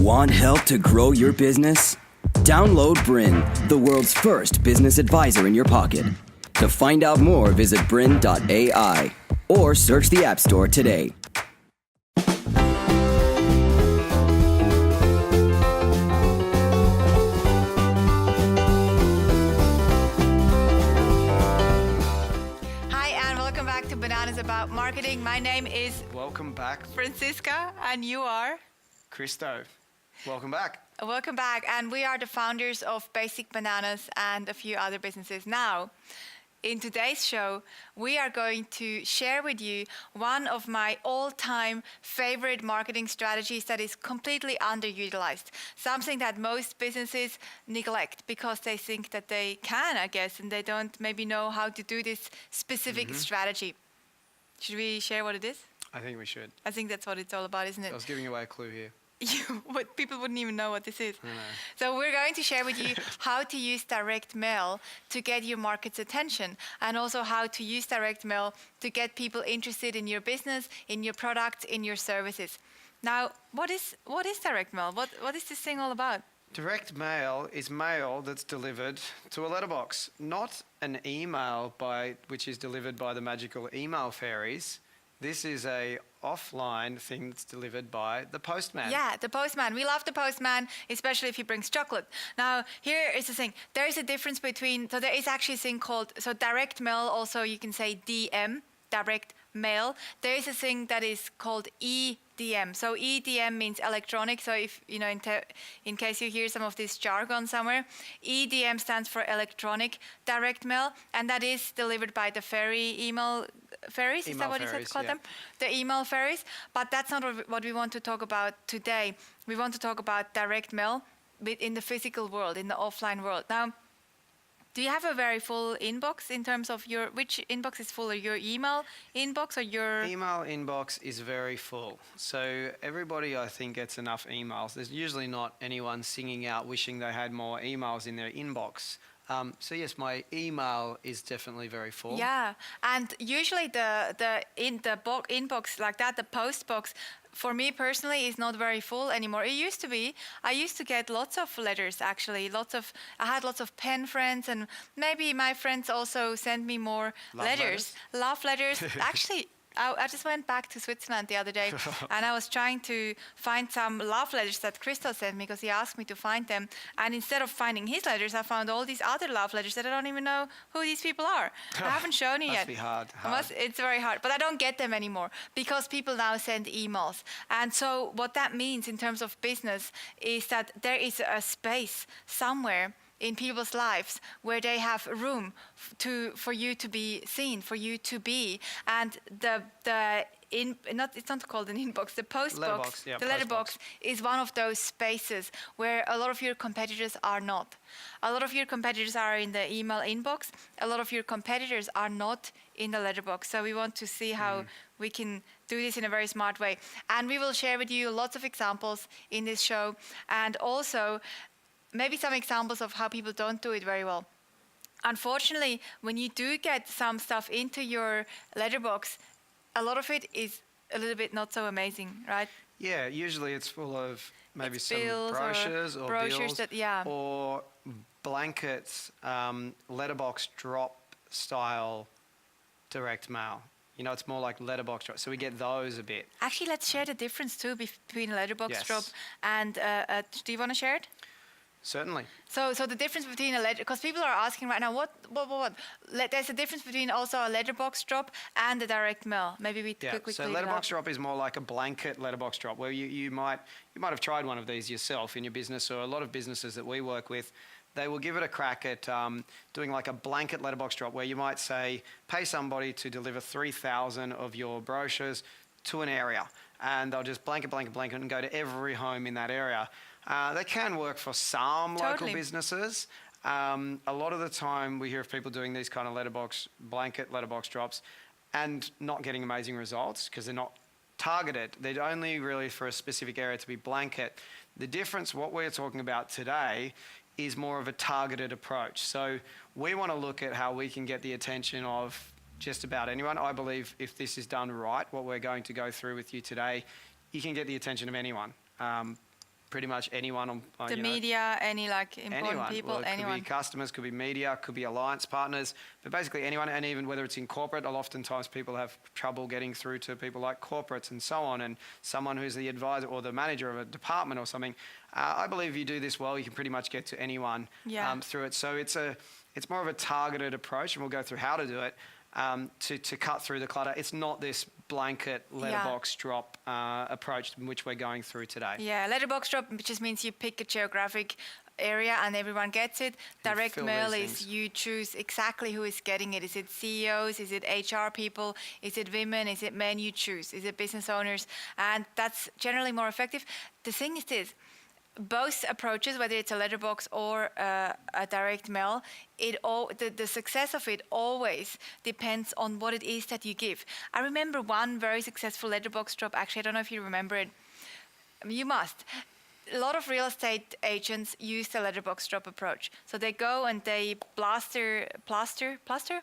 Want help to grow your business? Download BRiN, the world's first business advisor in your pocket. To find out more, visit BRiN.ai or search the App Store today. Hi, and welcome back to Bananas About Marketing. My name is Welcome back, Franziska, and you are? Christo. Welcome back. Welcome back, and we are the founders of Basic Bananas and a few other businesses. Now, in today's show, we are going to share with you one of my all-time favorite marketing strategies that is completely underutilized. Something that most businesses neglect because they think that they can, I guess, and they don't maybe know how to do this specific strategy. Should we share what it is? I think we should. I think that's what it's all about, isn't it? I was giving away a clue here. People wouldn't even know what this is. I know. So we're going to share with you how to use direct mail to get your market's attention, and also how to use direct mail to get people interested in your business, in your products, in your services. Now, what is direct mail? What is this thing all about? Direct mail is mail that's delivered to a letterbox, not an email which is delivered by the magical email fairies. This is a offline thing that's delivered by the postman. Yeah, the postman. We love the postman, especially if he brings chocolate. Now, here is the thing. There is a difference between, so there is actually a thing called, so direct mail, also you can say DM, direct mail. There is a thing that is called EDM. So EDM means electronic. So if, you know, in case you hear some of this jargon somewhere, EDM stands for electronic direct mail, and that is delivered by the email fairies. Is that what you said? Call them? The email fairies. But that's not what we want to talk about today. We want to talk about direct mail in the physical world, in the offline world. Now, do you have a very full inbox in terms of which inbox is fuller, your email inbox or your... Email inbox is very full. So everybody, I think, gets enough emails. There's usually not anyone singing out wishing they had more emails in their inbox. So yes, my email is definitely very full. Yeah, and usually the inbox like that, the post box, for me personally, is not very full anymore. It used to be. I used to get lots of letters, actually. I had lots of pen friends, and maybe my friends also sent me more letters. Love letters. Actually, I just went back to Switzerland the other day, and I was trying to find some love letters that Christo sent me, because he asked me to find them. And instead of finding his letters, I found all these other love letters that I don't even know who these people are. I haven't shown it yet. Must be hard. It's very hard, but I don't get them anymore because people now send emails. And so what that means in terms of business is that there is a space somewhere in people's lives where they have room for you to be seen, for you to be. And it's not called an inbox, the post box, the letterbox is one of those spaces where a lot of your competitors are not. A lot of your competitors are in the email inbox. A lot of your competitors are not in the letterbox. So we want to see how we can do this in a very smart way. And we will share with you lots of examples in this show, and also maybe some examples of how people don't do it very well. Unfortunately, when you do get some stuff into your letterbox, a lot of it is a little bit not so amazing, right? Yeah, usually it's full of maybe some brochures or bills, or blankets, letterbox drop style direct mail. You know, it's more like letterbox drop. So we get those a bit. Actually, let's share the difference too between a letterbox drop and do you want to share it? Certainly. So the difference between a letter, because people are asking right now, what? There's a difference between also a letterbox drop and a direct mail. Maybe we quickly. So letterbox drop is more like a blanket letterbox drop, where you might have tried one of these yourself in your business, or a lot of businesses that we work with. They will give it a crack at doing like a blanket letterbox drop, where you might say, pay somebody to deliver 3,000 of your brochures to an area, and they'll just blanket and go to every home in that area. They can work for some local businesses. A lot of the time we hear of people doing these kind of blanket letterbox drops and not getting amazing results because they're not targeted. They're only really for a specific area to be blanket. The difference, what we're talking about today, is more of a targeted approach. So we want to look at how we can get the attention of just about anyone. I believe if this is done right, what we're going to go through with you today, you can get the attention of anyone. pretty much anyone on The media, any like important anyone. people, Well, it anyone. could be customers, could be media, could be alliance partners, but basically anyone, and even whether it's in corporate, oftentimes people have trouble getting through to people like corporates and so on, and someone who's the advisor or the manager of a department or something. I believe if you do this well, you can pretty much get to anyone through it. So it's more of a targeted approach, and we'll go through how to do it. To cut through the clutter. It's not this blanket letterbox drop approach which we're going through today. Yeah, letterbox drop just means you pick a geographic area and everyone gets it. Direct mail is you choose exactly who is getting it. Is it CEOs? Is it HR people? Is it women? Is it men? You choose. Is it business owners? And that's generally more effective. The thing is this. Both approaches, whether it's a letterbox or a direct mail, the success of it always depends on what it is that you give. I remember one very successful letterbox drop. Actually, I don't know if you remember it. You must. A lot of real estate agents use the letterbox drop approach. So they go and they blast their brochures.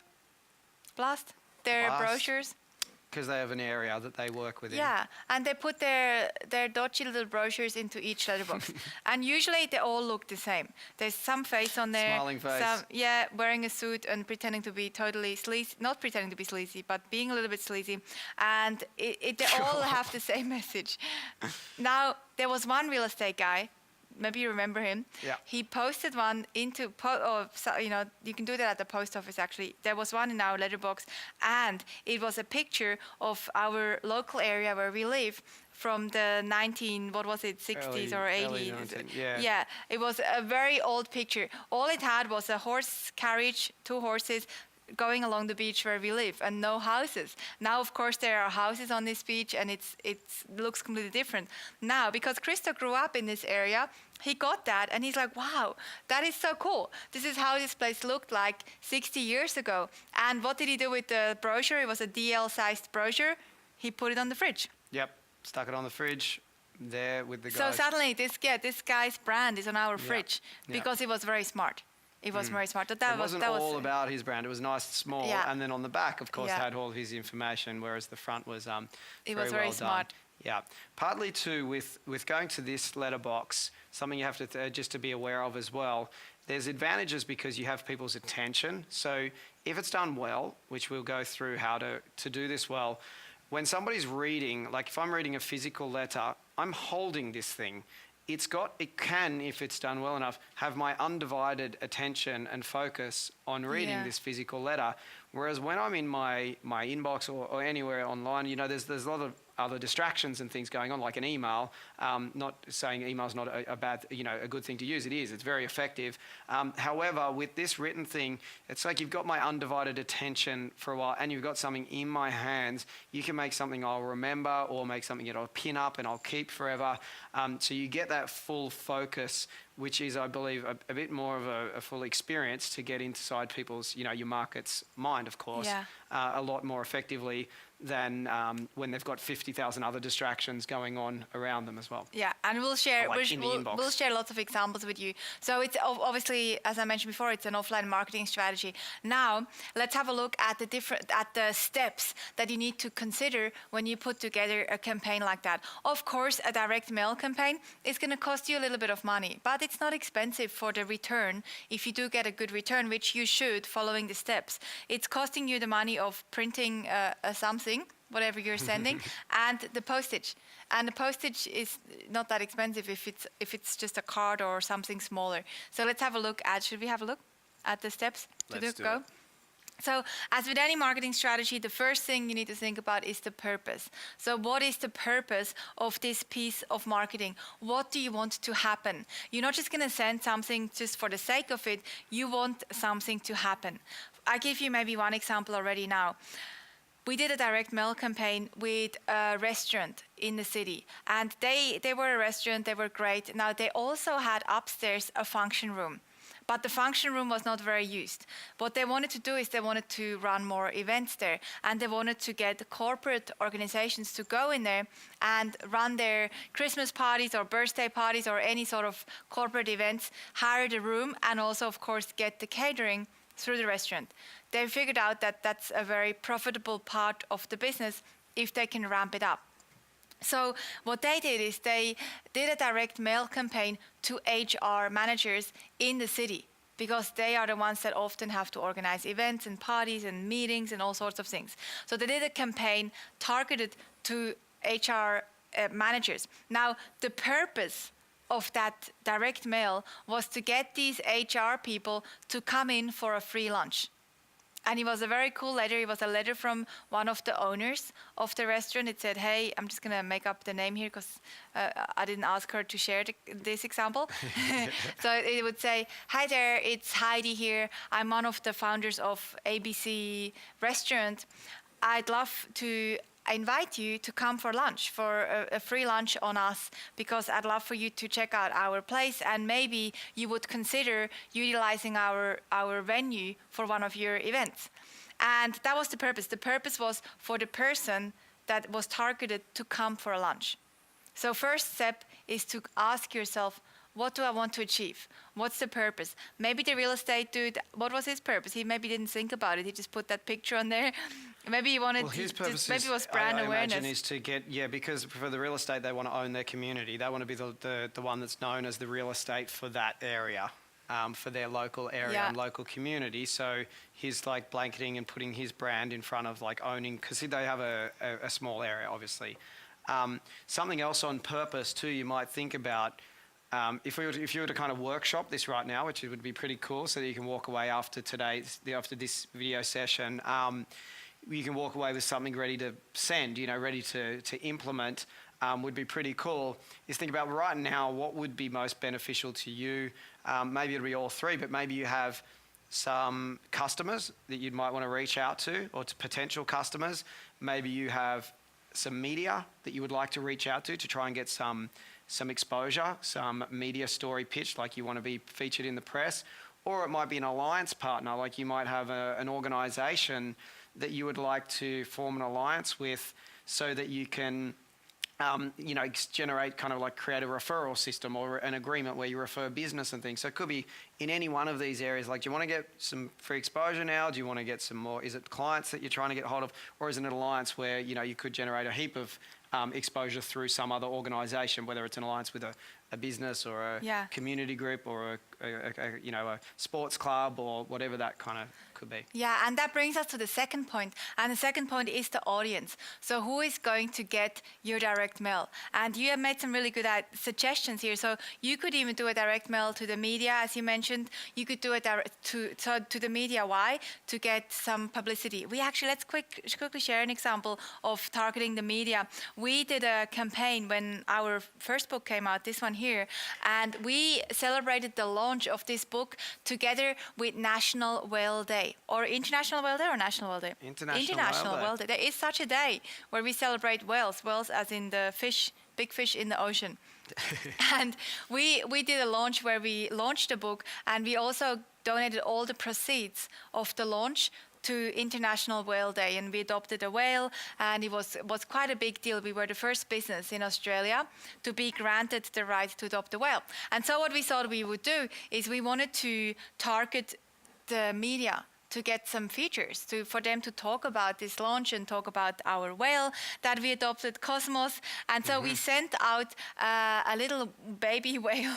Because they have an area that they work within. Yeah, and they put their dodgy little brochures into each letterbox. And usually they all look the same. There's some face on there. Smiling face. Wearing a suit and pretending to be totally sleazy. Not pretending to be sleazy, but being a little bit sleazy. And they all have the same message. Now, there was one real estate guy, maybe you remember him. Yeah. He posted one into, you can do that at the post office actually. There was one in our letterbox, and it was a picture of our local area where we live from the 60s or 80s. Yeah, it was a very old picture. All it had was a horse carriage, 2 horses, going along the beach where we live, and no houses. Now, of course, there are houses on this beach, and it looks completely different. Now, because Christo grew up in this area, he got that, and he's like, wow, that is so cool. This is how this place looked like 60 years ago. And what did he do with the brochure? It was a DL-sized brochure. He put it on the fridge. Yep, stuck it on the fridge there with the guys. So suddenly, this guy's brand is on our fridge because he was very smart. It was very smart. It wasn't all about his brand. It was nice, small, and then on the back, of course, had all of his information, whereas the front was very smart. Done. Yeah, partly too with going to this letterbox, something you have to just to be aware of as well. There's advantages because you have people's attention. So if it's done well, which we'll go through how to do this well, when somebody's reading, like if I'm reading a physical letter, I'm holding this thing. It can, if it's done well enough, have my undivided attention and focus on reading this physical letter. Whereas when I'm in my inbox or anywhere online, there's a lot of other distractions and things going on, like an email. Not saying email's not a bad, a good thing to use. It is. It's very effective. However, with this written thing, it's like you've got my undivided attention for a while, and you've got something in my hands. You can make something I'll remember, or make something I'll pin up and I'll keep forever. So you get that full focus, which is, I believe, a bit more of a full experience to get inside people's, your market's mind, of course, a lot more effectively than when they've got 50,000 other distractions going on around them as well. Yeah, and we'll share lots of examples with you. So it's obviously, as I mentioned before, it's an offline marketing strategy. Now, let's have a look at the steps that you need to consider when you put together a campaign like that. Of course, a direct mail campaign is going to cost you a little bit of money, but it's not expensive for the return. If you do get a good return, which you should, following the steps, it's costing you the money of printing something, whatever you're sending, and the postage. And the postage is not that expensive if it's just a card or something smaller. So let's have a look at. Should we have a look at the steps to go? So as with any marketing strategy, the first thing you need to think about is the purpose. So what is the purpose of this piece of marketing? What do you want to happen? You're not just going to send something just for the sake of it. You want something to happen. I give you maybe one example already now. We did a direct mail campaign with a restaurant in the city, and they were a restaurant, they were great. Now, they also had upstairs a function room, but the function room was not very used. What they wanted to do is they wanted to run more events there, and they wanted to get corporate organizations to go in there and run their Christmas parties or birthday parties or any sort of corporate events, hire the room, and also, of course, get the catering through the restaurant. They figured out that that's a very profitable part of the business if they can ramp it up. So what they did is they did a direct mail campaign to HR managers in the city, because they are the ones that often have to organize events and parties and meetings and all sorts of things. So they did a campaign targeted to HR managers. Now, the purpose of that direct mail was to get these HR people to come in for a free lunch. And it was a very cool letter. It was a letter from one of the owners of the restaurant. It said, hey, I'm just going to make up the name here because I didn't ask her to share this example. So it would say, hi there, it's Heidi here. I'm one of the founders of ABC Restaurant. I'd love to invite you to come for lunch, for a free lunch on us, because I'd love for you to check out our place, and maybe you would consider utilizing our venue for one of your events. And that was the purpose. The purpose was for the person that was targeted to come for a lunch. So first step is to ask yourself, what do I want to achieve? What's the purpose? Maybe the real estate dude, what was his purpose? He maybe didn't think about it. He just put that picture on there. Maybe he wanted his to, purpose maybe it was brand I awareness. imagine, is to get, because for the real estate, they want to own their community. They want to be the one that's known as the real estate for that area, for their local area and local community. So he's like blanketing and putting his brand in front of like owning, because they have a small area, obviously. Something else on purpose too, you might think about. If you were to kind of workshop this right now, which would be pretty cool, so that you can walk away after this video session, you can walk away with something ready to send, ready to implement, would be pretty cool. Is think about right now, what would be most beneficial to you? Maybe it'll be all three, but maybe you have some customers that you might want to reach out to, or to potential customers. Maybe you have some media that you would like to reach out to try and get some exposure, some media story pitch, like you want to be featured in the press. Or it might be an alliance partner, like you might have an organization that you would like to form an alliance with, so that you can generate, kind of like create a referral system or an agreement where you refer business and things. So it could be in any one of these areas. Like, do you want to get some free exposure now? Do you want to get some more? Is it clients that you're trying to get hold of? Or is it an alliance where, you could generate a heap of exposure through some other organization, whether it's an alliance with a business or a community group or a sports club or whatever that kind of could be. Yeah, and that brings us to the second point. And the second point is the audience. So who is going to get your direct mail? And you have made some really good suggestions here. So you could even do a direct mail to the media, as you mentioned. You could do it to the media. Why? To get some publicity. Let's quickly share an example of targeting the media. We did a campaign when our first book came out, this one here, and we celebrated the launch of this book together with National Whale Day. Or International Whale Day or National Whale Day? International Whale Day. There is such a day where we celebrate whales as in the fish, big fish in the ocean. And we did a launch where we launched the book, and we also donated all the proceeds of the launch to International Whale Day, and we adopted a whale, and it was quite a big deal. We were the first business in Australia to be granted the right to adopt a whale. And so what we thought we would do is we wanted to target the media to get some features, for them to talk about this launch and talk about our whale that we adopted, Cosmos. And so we sent out a little baby whale,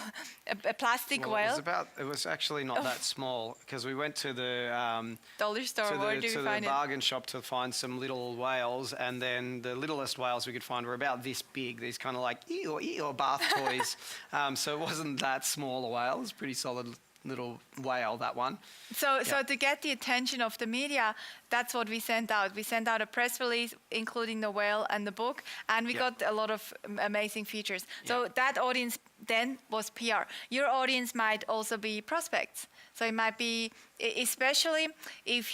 a plastic whale. It was actually not that small, because we went to the dollar store, to the bargain shop to find some little whales, and then the littlest whales we could find were about this big, these kind of like bath toys. So it wasn't that small a whale. It was pretty solid little whale, that one. So to get the attention of the media, that's what we sent out. We sent out a press release including the whale and the book, and we got a lot of amazing features. So that audience then was PR. Your audience might also be prospects. So it might be, especially if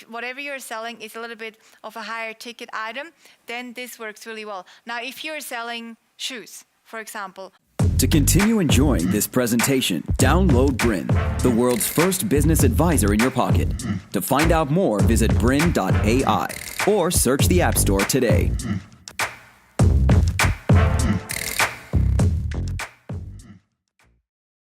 whatever you're selling is a little bit of a higher ticket item, then this works really well. Now, if you're selling shoes, for example. To continue enjoying this presentation, download BRiN, the world's first business advisor in your pocket. To find out more, visit BRiN.ai or search the App Store today.